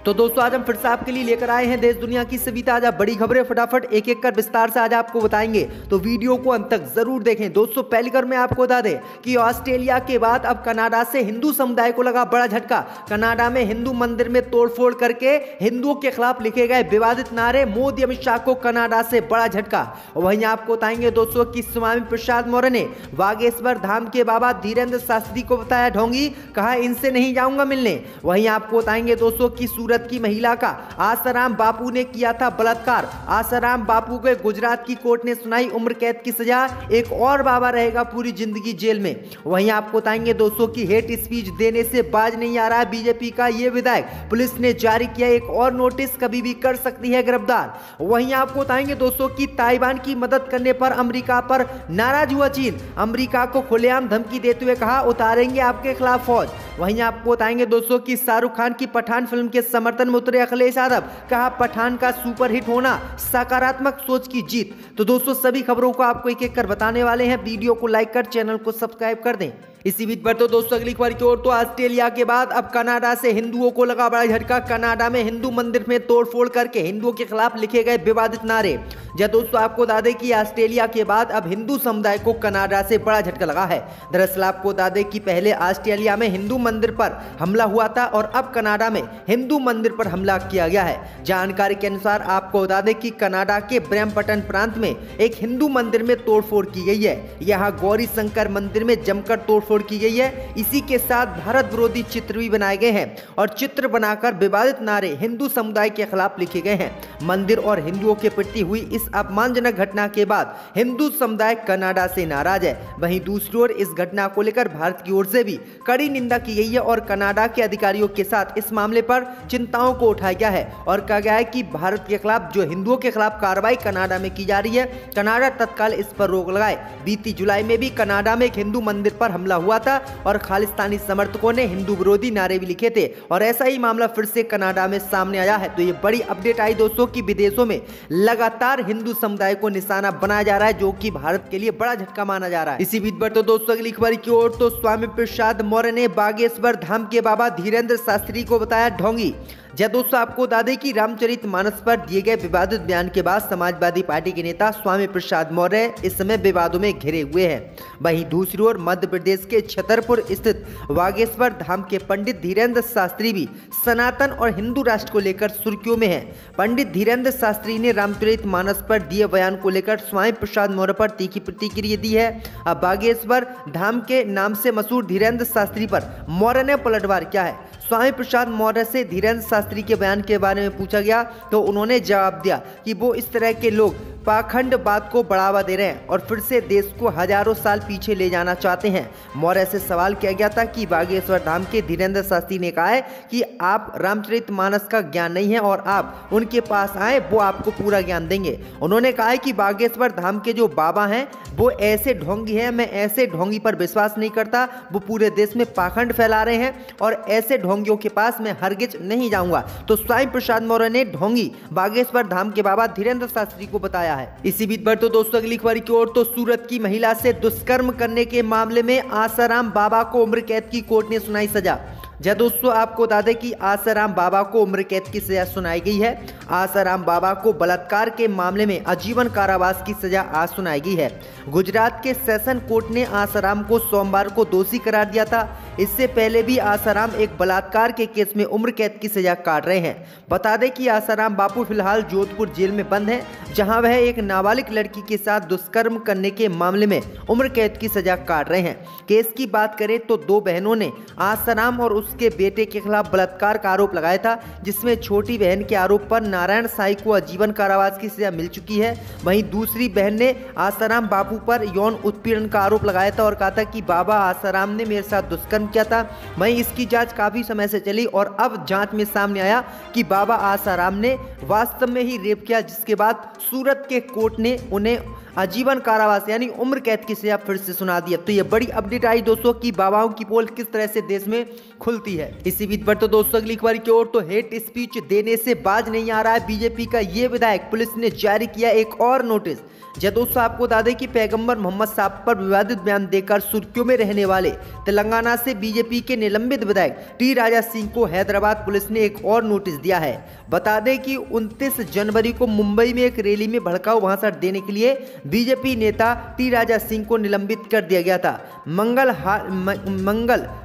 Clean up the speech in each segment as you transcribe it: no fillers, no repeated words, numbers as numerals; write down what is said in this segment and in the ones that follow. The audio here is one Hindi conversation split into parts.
तो दोस्तों आज हम फिर से आपके लिए लेकर आए हैं देश दुनिया की सभी ताजा बड़ी खबरें। फटाफट एक एक कर विस्तार से आज आपको बताएंगे, तो वीडियो को अंत तक जरूर देखें। दोस्तों पहली खबर में आपको बता दें कि ऑस्ट्रेलिया के बाद अब कनाडा से हिंदू समुदाय को लगा बड़ा झटका। कनाडा में हिंदू मंदिर में तोड़फोड़ करके हिंदुओं के खिलाफ लिखे गए विवादित नारे, मोदी अमित शाह को कनाडा से बड़ा झटका। वहीं आपको बताएंगे दोस्तों कि स्वामी प्रसाद मौर्य ने बागेश्वर धाम के बाबा धीरेन्द्र शास्त्री को बताया ढोंगी, कहा इनसे नहीं जाऊंगा मिलने। वहीं आपको बताएंगे दोस्तों की सूरत की महिला का आसाराम बापू ने किया था बलात्कार। आसाराम बापू को गुजरात की कोर्ट ने सुनाई उम्र कैद की सजा, एक और बाबा रहेगा पूरी जिंदगी जेल में। वहीं आपको बताएंगे दोस्तों की हेट स्पीच देने से बाज नहीं आ रहा बीजेपी का ये विधायक, पुलिस ने जारी किया एक और नोटिस, कभी भी कर सकती है गिरफ्तार। वहीं आपको बताएंगे दोस्तों की ताइवान की मदद करने पर अमेरिका पर नाराज हुआ चीन, अमेरिका को खुलेआम धमकी देते हुए कहा उतारेंगे आपके खिलाफ फौज। वहीं आपको बताएंगे दोस्तों की शाहरुख खान की पठान फिल्म के समर्थन में उतरे अखिलेश यादव, कहा पठान का सुपरहिट होना सकारात्मक सोच की जीत। तो दोस्तों सभी खबरों को आपको एक एक कर बताने वाले हैं, वीडियो को लाइक कर चैनल को सब्सक्राइब कर दें। इसी बीच पर तो दोस्तों अगली खबर की ओर, तो ऑस्ट्रेलिया के बाद अब कनाडा से हिंदुओं को लगा बड़ा झटका। कनाडा में हिंदू मंदिर में तोड़फोड़ करके हिंदुओं के खिलाफ लिखे गए विवादित नारे। जब दोस्तों आपको बता दें कि ऑस्ट्रेलिया के बाद अब हिंदू समुदाय को कनाडा से बड़ा झटका लगा है। दरअसल आपको बता दें कि पहले ऑस्ट्रेलिया में हिंदू मंदिर पर हमला हुआ था और अब कनाडा में हिंदू मंदिर पर हमला किया गया है। जानकारी के अनुसार आपको बता दें कि कनाडा के ब्रैम्पटन प्रांत में एक हिंदू मंदिर में तोड़फोड़ की गई है। यहाँ गौरी शंकर मंदिर में जमकर तोड़फोड़ की गई है। इसी के साथ भारत विरोधी चित्र भी बनाए गए हैं और चित्र बनाकर विवादित नारे हिंदू समुदाय के खिलाफ लिखे गए हैं। मंदिर और हिंदुओं के प्रति हुई इस अपमानजनक घटना के बाद हिंदू समुदाय कनाडा से नाराज है। वहीं दूसरी ओर इस घटना को लेकर भारत की ओर से भी कड़ी निंदा की गई है और कनाडा के अधिकारियों के साथ इस मामले पर चिंताओं को उठाया गया है और कहा गया है कि भारत के खिलाफ जो हिंदुओं के खिलाफ कार्रवाई कनाडा में की जा रही है, कनाडा तत्काल इस पर रोक लगाए। बीती जुलाई में भी कनाडा में एक हिंदू मंदिर पर हमला हुआ था और खालिस्तानी समर्थकों ने हिंदू विरोधी नारे भी लिखे थे और ऐसा ही मामला फिर से कनाडा में सामने आया है। तो ये बड़ी अपडेट आई दोस्तों कि विदेशों में लगातार हिंदू समुदाय को निशाना बनाया जा रहा है, जो कि भारत के लिए बड़ा झटका माना जा रहा है। इसी बीच पर तो दोस्तों अगली खबर की ओर, तो स्वामी प्रसाद मौर्य ने बागेश्वर धाम के बाबा धीरेन्द्र शास्त्री को बताया ढोंगी। जब दोस्तों आपको बता दें कि रामचरितमानस पर दिए गए विवादित बयान के बाद समाजवादी पार्टी के नेता स्वामी प्रसाद मौर्य इस समय विवादों में घिरे हुए हैं। वहीं दूसरी ओर मध्य प्रदेश के छतरपुर स्थित बागेश्वर धाम के पंडित धीरेन्द्र शास्त्री भी सनातन और हिंदू राष्ट्र को लेकर सुर्खियों में हैं। पंडित धीरेन्द्र शास्त्री ने रामचरितमानस पर दिए बयान को लेकर स्वामी प्रसाद मौर्य पर तीखी प्रतिक्रिया दी है। अब बागेश्वर धाम के नाम से मशहूर धीरेन्द्र शास्त्री पर मौर्य ने पलटवार किया है। स्वामी प्रसाद मौर्य से धीरेन्द्र शास्त्री के बयान के बारे में पूछा गया तो उन्होंने जवाब दिया कि वो इस तरह के लोग पाखंडवाद को बढ़ावा दे रहे हैं और फिर से देश को हजारों साल पीछे ले जाना चाहते हैं। मौर्य से सवाल किया गया था कि बागेश्वर धाम के धीरेन्द्र शास्त्री ने कहा है कि आप रामचरितमानस का ज्ञान नहीं है और आप उनके पास आए, वो आपको पूरा ज्ञान देंगे। उन्होंने कहा है कि बागेश्वर धाम के जो बाबा हैं वो ऐसे ढोंगी हैं, मैं ऐसे ढोंगी पर विश्वास नहीं करता, वो पूरे देश में पाखंड फैला रहे हैं और ऐसे ढोंगियों के पास मैं हरगिज नहीं जाऊंगा। तो स्वामी प्रसाद मौर्य ने ढोंगी बागेश्वर धाम के बाबा धीरेन्द्र शास्त्री को बताया है। इसी बीच पर तो दोस्तों अगली खबर की ओर, तो सूरत की महिला से दुष्कर्म करने के मामले में आसाराम बाबा को उम्र कैद की कोर्ट ने सुनाई सजा। जब दोस्तों आपको बता दें कि आसाराम बाबा को उम्र कैद की सजा सुनाई गई है। आसाराम बाबा को बलात्कार के मामले में आजीवन कारावास की सजा आज सुनाई गई है। गुजरात के सेशन कोर्ट ने आसाराम को सोमवार को दोषी करार दिया था। इससे पहले भी आसाराम एक बलात्कार के केस में उम्र कैद की सजा काट रहे हैं। बता दें कि आसाराम बापू फिलहाल जोधपुर जेल में बंद है, जहां वह एक नाबालिग लड़की के साथ दुष्कर्म करने के मामले में उम्र कैद की सजा काट रहे हैं। केस की बात करें तो दो बहनों ने आसाराम और उसके बेटे के खिलाफ बलात्कार का आरोप लगाया था, जिसमें छोटी बहन के आरोप पर नारायण साई को आजीवन कारावास की सजा मिल चुकी है। वहीं दूसरी बहन ने आसाराम बापू पर यौन उत्पीड़न का आरोप लगाया था और कहा था कि बाबा आसाराम ने मेरे साथ दुष्कर्म किया था। वहीं इसकी जांच काफी समय से चली और अब जांच में सामने आया कि बाबा आसाराम ने वास्तव में ही रेप किया, जिसके बाद सूरत के कोर्ट ने उन्हें आजीवन कारावास यानी उम्र कैद की सजा फिर से सुना दिया। तो ये बड़ी अपडेट आई दोस्तों कि बाबाओं की पोल किस तरह से देश में खुलती है। इसी बीच पर तो दोस्तों अगली खबर की ओर तो हेट स्पीच देने से बाज नहीं आ रहा है बीजेपी का ये विधायक। पुलिस ने जारी किया एक और नोटिस। दोस्तों आपको बता दें कि पैगंबर मोहम्मद साहब पर विवादित बयान देकर सुर्खियों में रहने वाले तेलंगाना से बीजेपी के निलंबित विधायक टी राजा सिंह को हैदराबाद पुलिस ने एक और नोटिस दिया है। बता दें कि 29 जनवरी को मुंबई में एक रैली में भड़काऊ भाषण देने के लिए बीजेपी नेता टी राजा सिंह को निलंबित कर दिया गया था। मंगल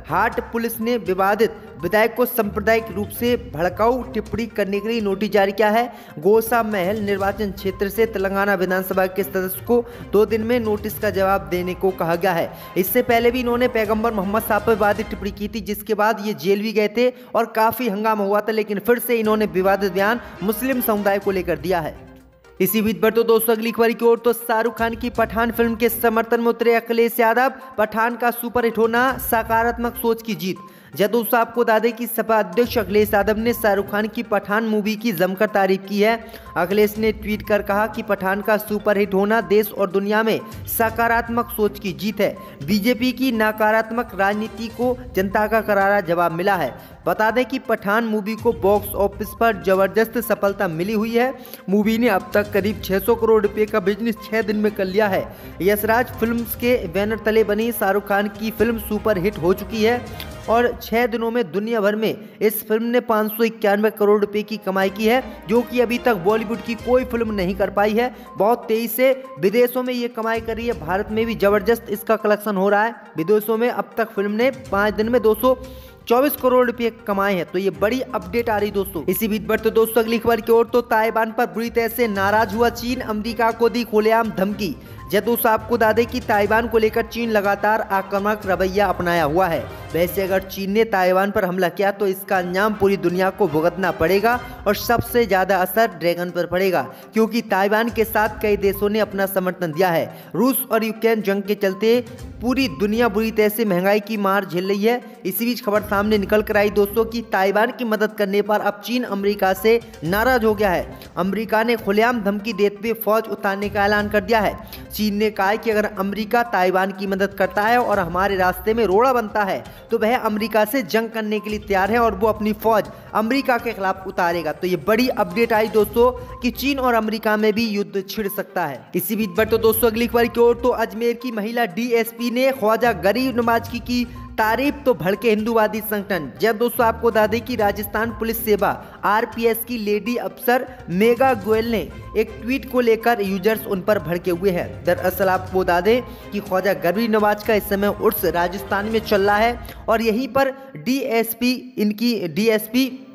हाट पुलिस ने विवादित विधायक को सांप्रदायिक रूप से भड़काऊ टिप्पणी करने के लिए नोटिस जारी किया है। गोसा महल निर्वाचन क्षेत्र से तेलंगाना विधानसभा के सदस्य को 2 दिन में नोटिस का जवाब देने को कहा गया है। इससे पहले भी इन्होंने पैगंबर मोहम्मद साहब पर विवादित टिप्पणी की थी, जिसके बाद ये जेल भी गए थे और काफी हंगामा हुआ था, लेकिन फिर से इन्होंने विवादित बयान मुस्लिम समुदाय को लेकर दिया है। इसी बीच पर तो दोस्तों अगली खबर की ओर तो शाहरुख खान की पठान फिल्म के समर्थन में उतरे अखिलेश यादव। पठान का सुपरहिट होना सकारात्मक सोच की जीत। दोस्तों आपको बता दें कि सपा अध्यक्ष अखिलेश यादव ने शाहरुख खान की पठान मूवी की जमकर तारीफ की है। अखिलेश ने ट्वीट कर कहा कि पठान का सुपरहिट होना देश और दुनिया में सकारात्मक सोच की जीत है। बीजेपी की नकारात्मक राजनीति को जनता का करारा जवाब मिला है। बता दें कि पठान मूवी को बॉक्स ऑफिस पर जबरदस्त सफलता मिली हुई है। मूवी ने अब तक करीब 600 करोड़ रुपए का बिजनेस 6 दिन में कर लिया है। यशराज फिल्म्स के बैनर तले बनी शाहरुख खान की फिल्म सुपरहिट हो चुकी है और 6 दिनों में दुनिया भर में इस फिल्म ने 591 करोड़ रुपए की कमाई की है, जो कि अभी तक बॉलीवुड की कोई फिल्म नहीं कर पाई है। बहुत तेजी से विदेशों में ये कमाई कर रही है, भारत में भी जबरदस्त इसका कलेक्शन हो रहा है। विदेशों में अब तक फिल्म ने 5 दिन में 224 करोड़ रुपए कमाए हैं, तो ये बड़ी अपडेट आ रही दोस्तों। इसी बीच पर तो दोस्तों अगली खबर की ओर तो ताइवान पर बुरी तरह से नाराज हुआ चीन। अमेरिका को दी खुलेआम धमकी। दोस्तों आपको बता दें कि ताइवान को लेकर चीन लगातार आक्रामक रवैया अपनाया हुआ है। वैसे अगर चीन ने ताइवान पर हमला किया तो इसका अंजाम पूरी दुनिया को भुगतना पड़ेगा और सबसे ज्यादा असर ड्रैगन पर पड़ेगा, क्योंकि ताइवान के साथ कई देशों ने अपना समर्थन दिया है। रूस और यूक्रेन जंग के चलते पूरी दुनिया बुरी तरह से महंगाई की मार झेल रही है। इसी बीच खबर सामने निकल कर आई दोस्तों कि ताइवान की मदद करने पर अब चीन अमेरिका से नाराज हो गया है। अमेरिका ने खुलेआम धमकी देते हुए फौज उतारने का ऐलान कर दिया है। चीन ने कहा है कि अगर अमेरिका ताइवान की मदद करता है और हमारे रास्ते में रोड़ा बनता है तो वह अमेरिका से जंग करने के लिए तैयार है और वो अपनी फौज अमेरिका के खिलाफ उतारेगा। तो ये बड़ी अपडेट आई दोस्तों कि चीन और अमेरिका में भी युद्ध छिड़ सकता है। इसी बीच पर तो दोस्तों अगली खबर की ओर तो अजमेर की महिला डीएसपी ने ख्वाजा गरीब नवाज की तारीफ तो भड़के हिंदूवादी संगठन। जब दोस्तों आपको बता दें कि राजस्थान पुलिस सेवा आरपीएस की लेडी अफसर मेगा गोयल ने एक ट्वीट को लेकर यूजर्स उन पर भड़के हुए हैं। दरअसल आपको बता दें कि ख्वाजा गरीब नवाज का इस समय उर्स राजस्थान में चल रहा है और यहीं पर डीएसपी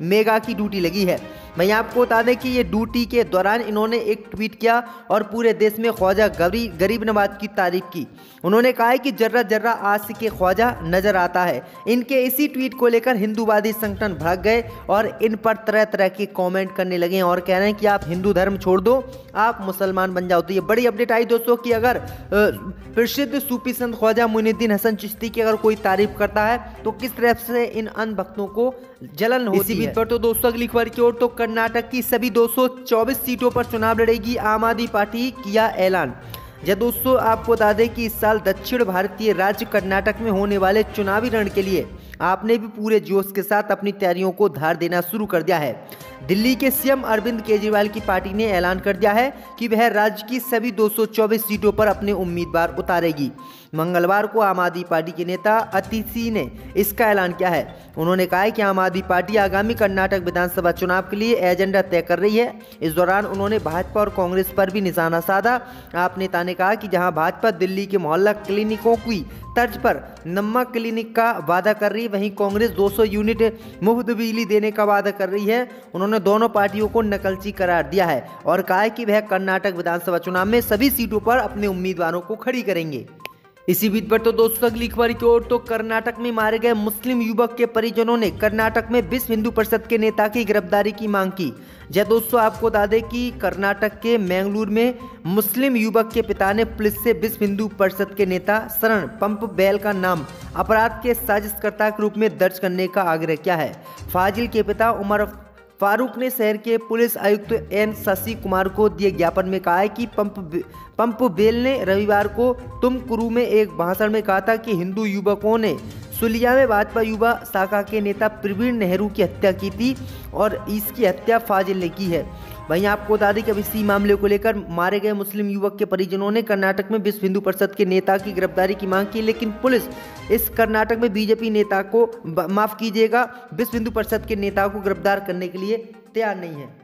मेगा की ड्यूटी लगी है। मैं आपको बता दें कि ये ड्यूटी के दौरान इन्होंने एक ट्वीट किया और पूरे देश में ख्वाजा गरीब नवाज की तारीफ की। उन्होंने कहा है कि जर्रा जर्रा आशिक ख्वाजा नजर आता है। इनके इसी ट्वीट को लेकर हिंदूवादी संगठन भड़क गए और इन पर तरह तरह के कमेंट करने लगे और कह रहे हैं कि आप हिंदू धर्म छोड़ दो, आप मुसलमान बन जाओ। तो ये बड़ी अपडेट आई दोस्तों कि अगर प्रसिद्ध सूफी संत ख्वाजा मुइनुद्दीन हसन चिश्ती की अगर कोई तारीफ करता है तो किस तरह से इन अन्य भक्तों को जलन होती है। इसी बीच पर तो दोस्तों अगली खबर की ओर तो कर्नाटक की सभी 224 सीटों पर चुनाव लड़ेगी आम आदमी पार्टी, किया ऐलान। दोस्तों आपको बता दें कि इस साल दक्षिण भारतीय राज्य कर्नाटक में होने वाले चुनावी रण के लिए आपने भी पूरे जोश के साथ अपनी तैयारियों को धार देना शुरू कर दिया है। दिल्ली के सीएम अरविंद केजरीवाल की पार्टी ने ऐलान कर दिया है कि वह राज्य की सभी 224 सीटों पर अपने उम्मीदवार उतारेगी। मंगलवार को आम आदमी पार्टी के नेता अतिशी ने इसका ऐलान किया है। उन्होंने कहा है कि आम आदमी पार्टी आगामी कर्नाटक विधानसभा चुनाव के लिए एजेंडा तय कर रही है। इस दौरान उन्होंने भाजपा और कांग्रेस पर भी निशाना साधा। आप नेता ने कहा कि जहां भाजपा दिल्ली के मोहल्ला क्लिनिकों की तर्ज पर नमक क्लिनिक का वादा कर रही है, वहीं कांग्रेस 200 यूनिट मुफ्त बिजली देने का वादा कर रही है। उन्होंने दोनों पार्टियों को नकलची करार दिया है और कहा है कि वह कर्नाटक विधानसभा चुनाव में सभी सीटों पर अपने उम्मीदवारों को खड़ी करेंगे। इसी बीच पर तो दोस्तों अगली खबर की ओर तो कर्नाटक में मारे गए मुस्लिम युवक के परिजनों ने कर्नाटक में विश्व हिंदू परिषद के नेता की गिरफ्तारी की मांग की। दोस्तों आपको बता दें कि कर्नाटक के मैंगलोर में मुस्लिम युवक के पिता ने पुलिस से विश्व हिंदू परिषद के नेता शरण पंप बैल का नाम अपराध के साजिशकर्ता के रूप में दर्ज करने का आग्रह किया है। फाजिल के पिता उमर फारूक ने शहर के पुलिस आयुक्त एन शशि कुमार को दिए ज्ञापन में कहा है कि पंप बेल ने रविवार को तुमकुरू में एक भाषण में कहा था कि हिंदू युवकों ने सुलिया में भाजपा युवा शाखा के नेता प्रवीण नेहरू की हत्या की थी और इसकी हत्या फाजिल ने की है। वहीं आपको बता दें कि अब इसी मामले को लेकर मारे गए मुस्लिम युवक के परिजनों ने कर्नाटक में विश्व हिंदू परिषद के नेता की गिरफ्तारी की मांग की, लेकिन पुलिस इस कर्नाटक में बीजेपी नेता को माफ कीजिएगा विश्व हिंदू परिषद के नेता को गिरफ्तार करने के लिए तैयार नहीं है।